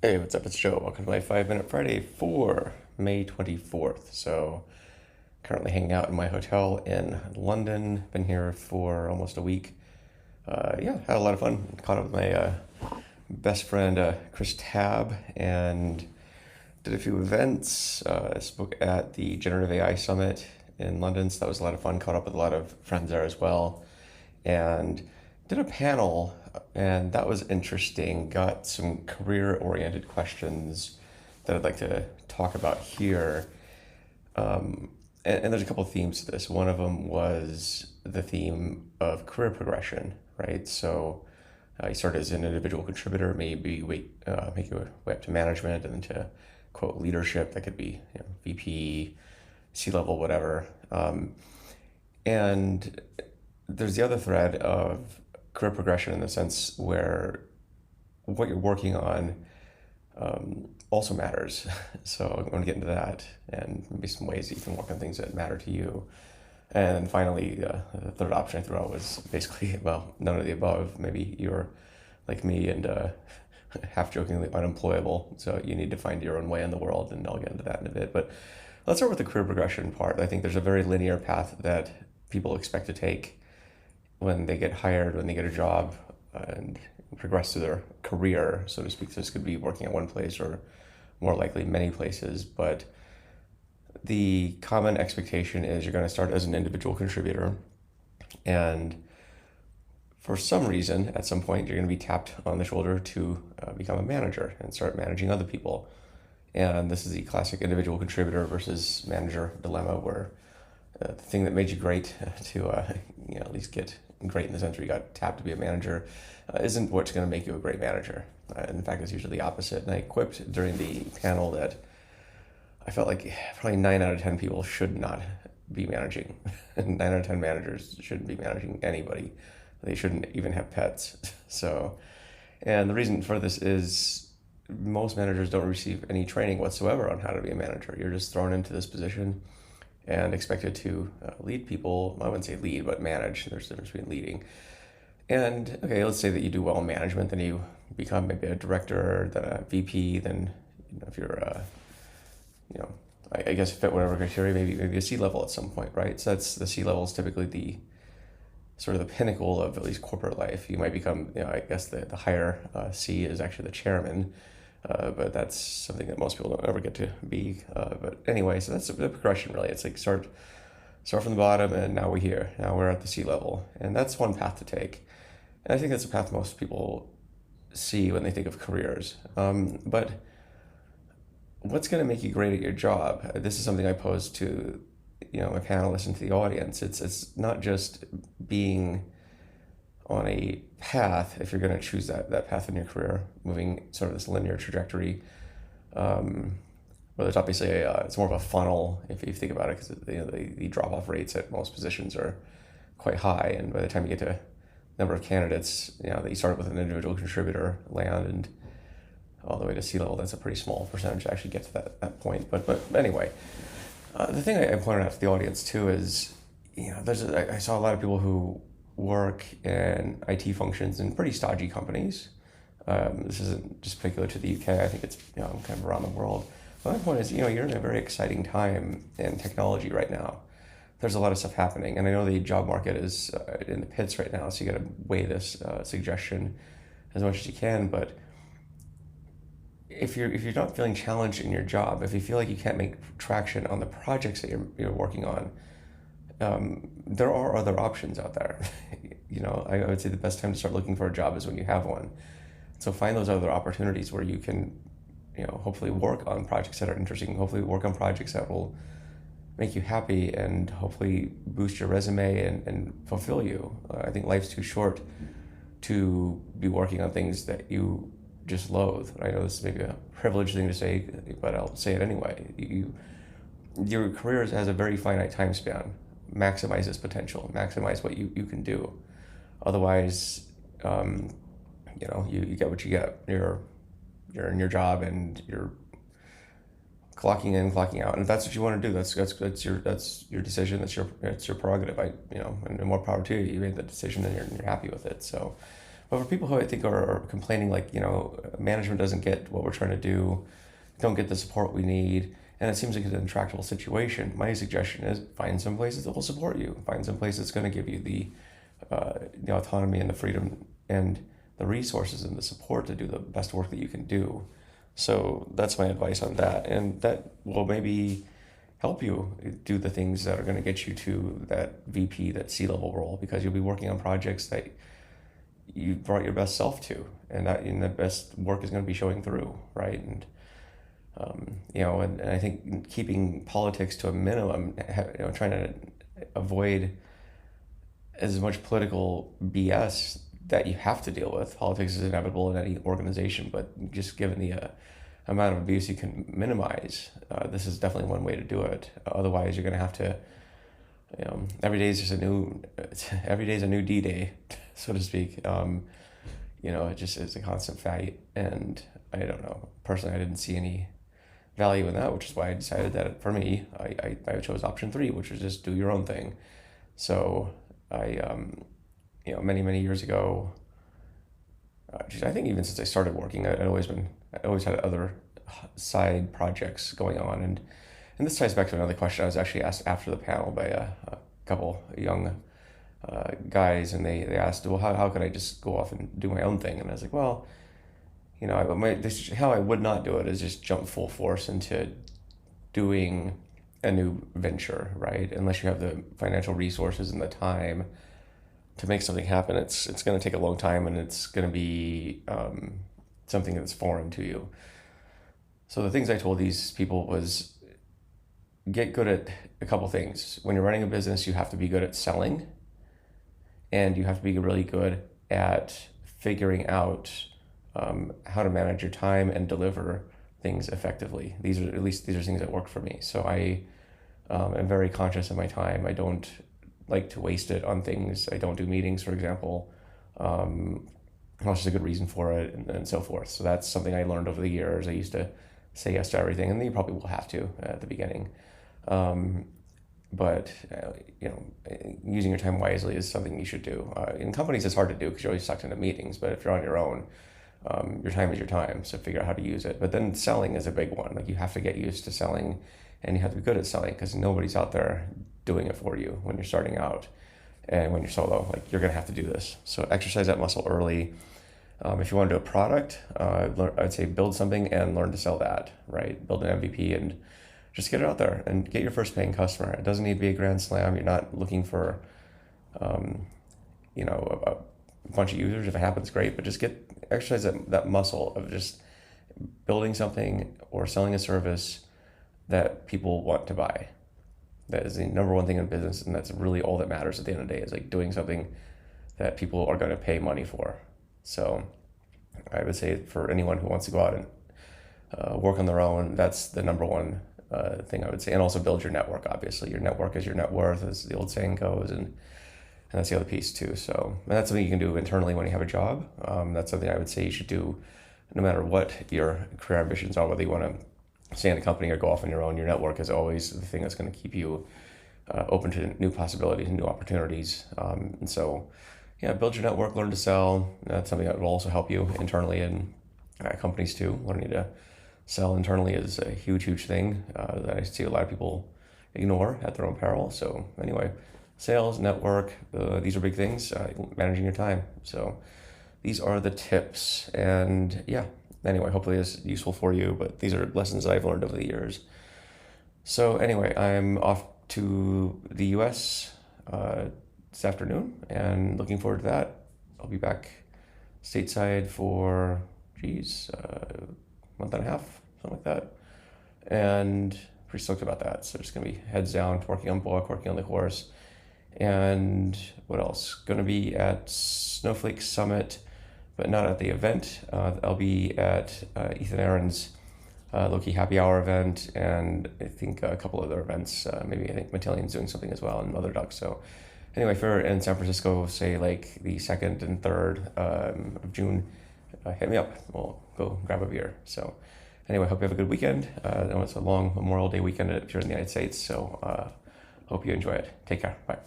Hey, what's up? It's Joe. Welcome to my 5 Minute Friday for May 24th. So, currently hanging out in my hotel in London. Been here for almost a week. Yeah, had a lot of fun. Caught up with my best friend, Chris Tabb, and did a few events. Spoke at the Generative AI Summit in London, so that was a lot of fun. Caught up with a lot of friends there as well. And did a panel, and that was interesting. Got some career oriented questions that I'd like to talk about here. And there's a couple of themes to this. One of them was the theme of career progression, right? So you start as an individual contributor, maybe make your way up to management, and then to quote leadership. That could be VP, C level, whatever. And there's the other thread of career progression in the sense where what you're working on also matters. So I'm going to get into that and maybe some ways that you can work on things that matter to you. And then finally, the third option I threw out was basically, well, none of the above. Maybe you're like me and half jokingly unemployable. So you need to find your own way in the world, and I'll get into that in a bit. But let's start with the career progression part. I think there's a very linear path that people expect to take when they get hired, when they get a job, and progress through their career, so to speak. So this could be working at one place or more likely many places. But the common expectation is you're going to start as an individual contributor. And for some reason, at some point, you're going to be tapped on the shoulder to become a manager and start managing other people. And this is the classic individual contributor versus manager dilemma, where the thing that made you great to at least get great in the sense where you got tapped to be a manager isn't what's going to make you a great manager. In fact, it's usually the opposite. And I quipped during the panel that I felt like probably 9 out of 10 people should not be managing. 9 out of 10 managers shouldn't be managing anybody. They shouldn't even have pets. So, and the reason for this is most managers don't receive any training whatsoever on how to be a manager. You're just thrown into this position and expected to lead people. I wouldn't say lead, but manage. There's a difference between leading. And okay, let's say that you do well in management, then you become maybe a director, then a VP, then if you're I guess fit whatever criteria, maybe a C level at some point, right? So that's the C level is typically the sort of the pinnacle of at least corporate life. You might become, I guess the higher C is actually the chairman, but that's something that most people don't ever get to be. But anyway, so that's the progression really. It's like start from the bottom, and now we're here. Now we're at the C level, and that's one path to take. And I think that's a path most people see when they think of careers. But what's going to make you great at your job? This is something I posed to my panelists and to the audience. It's not just being on a path, if you're going to choose that path in your career, moving sort of this linear trajectory. Well, there's obviously it's more of a funnel if you think about it, because the drop off rates at most positions are quite high, and by the time you get to number of candidates, that you start with an individual contributor land and all the way to C level, that's a pretty small percentage to actually get to that point. But anyway, the thing I pointed out to the audience too is, I saw a lot of people who work in IT functions in pretty stodgy companies. This isn't just particular to the UK. I think it's kind of around the world. But my point is, you're in a very exciting time in technology right now. There's a lot of stuff happening, and I know the job market is in the pits right now. So you got to weigh this suggestion as much as you can. But if you're not feeling challenged in your job, if you feel like you can't make traction on the projects that you're working on, there are other options out there. I would say the best time to start looking for a job is when you have one. So find those other opportunities where you can, hopefully work on projects that are interesting. Hopefully work on projects that will make you happy and hopefully boost your resume and fulfill you. I think life's too short to be working on things that you just loathe. I know this is maybe a privileged thing to say, but I'll say it anyway. Your career has a very finite time span. Maximize its potential. Maximize what you can do. Otherwise, you get what you get. You're in your job and you're clocking in, clocking out. And if that's what you want to do, that's your decision. It's your prerogative. And more power to you. You made the decision and you're happy with it. So, But for people who I think are complaining, like, management doesn't get what we're trying to do, don't get the support we need, and it seems like it's an intractable situation, my suggestion is find some places that will support you. Find some place that's going to give you the autonomy and the freedom and the resources and the support to do the best work that you can do. So that's my advice on that. And that will maybe help you do the things that are going to get you to that VP, that C-level role, because you'll be working on projects that you brought your best self to, and the best work is going to be showing through, right? And and I think keeping politics to a minimum, trying to avoid as much political BS that you have to deal with. Politics is inevitable in any organization, but just given the amount of abuse you can minimize, this is definitely one way to do it. Otherwise, you're going to have to, every day is just every day is a new D-Day, so to speak. It just is a constant fight, and I don't know. Personally, I didn't see any value in that, which is why I decided that for me, I chose option 3, which was just do your own thing. So many years ago, I think even since I started working, I always had other side projects going on, and this ties back to another question I was actually asked after the panel by a couple young guys, and they asked, well, how could I just go off and do my own thing? And I was like, well, how I would not do it is just jump full force into doing a new venture, right? Unless you have the financial resources and the time to make something happen, it's going to take a long time, and it's going to be something that's foreign to you. So the things I told these people was get good at a couple things. When you're running a business, you have to be good at selling, and you have to be really good at figuring out how to manage your time and deliver things effectively. These are things that work for me. So I am very conscious of my time. I don't like to waste it on things. I don't do meetings, for example, unless there's a good reason for it, and so forth. So that's something I learned over the years. I used to say yes to everything, and you probably will have to at the beginning. But using your time wisely is something you should do. In companies, it's hard to do because you're always sucked into meetings. But if you're on your own, your time is your time. So figure out how to use it. But then selling is a big one. Like, you have to get used to selling, and you have to be good at selling, because nobody's out there doing it for you when you're starting out, and when you're solo. Like, you're gonna have to do this. So exercise that muscle early. If you want to do a product, I'd say build something and learn to sell that. Right, build an MVP and just get it out there and get your first paying customer. It doesn't need to be a grand slam. You're not looking for, a bunch of users. If it happens, great. But just exercise that muscle of just building something or selling a service that people want to buy. That is the number one thing in business, and that's really all that matters at the end of the day, is like doing something that people are going to pay money for. So I would say for anyone who wants to go out and work on their own, that's the number one thing I would say. And also build your network. Obviously, your network is your net worth, as the old saying goes, and that's the other piece too. So, and that's something you can do internally when you have a job. That's something I would say you should do no matter what your career ambitions are, whether you want to stay in a company or go off on your own. Your network is always the thing that's going to keep you open to new possibilities and new opportunities. And so, build your network, learn to sell. That's something that will also help you internally in companies too. Learning to sell internally is a huge thing that I see a lot of people ignore at their own peril. So anyway, sales, network, these are big things, managing your time. So these are the tips. And anyway, hopefully it's useful for you, but these are lessons that I've learned over the years. So anyway, I'm off to the US this afternoon, and looking forward to that. I'll be back stateside for, a month and a half, something like that. And pretty stoked about that. So just going to be heads down, working on book, working on the course. And what else? Going to be at Snowflake Summit, but not at the event. I'll be at Ethan Aaron's Loki Happy Hour event, and I think a couple other events. Maybe I think Matillion's doing something as well, and Mother Duck. So anyway, if you're in San Francisco, say like the 2nd and 3rd of June, hit me up. We'll go grab a beer. So anyway, hope you have a good weekend. I know it's a long Memorial Day weekend if you're in the United States, so hope you enjoy it. Take care. Bye.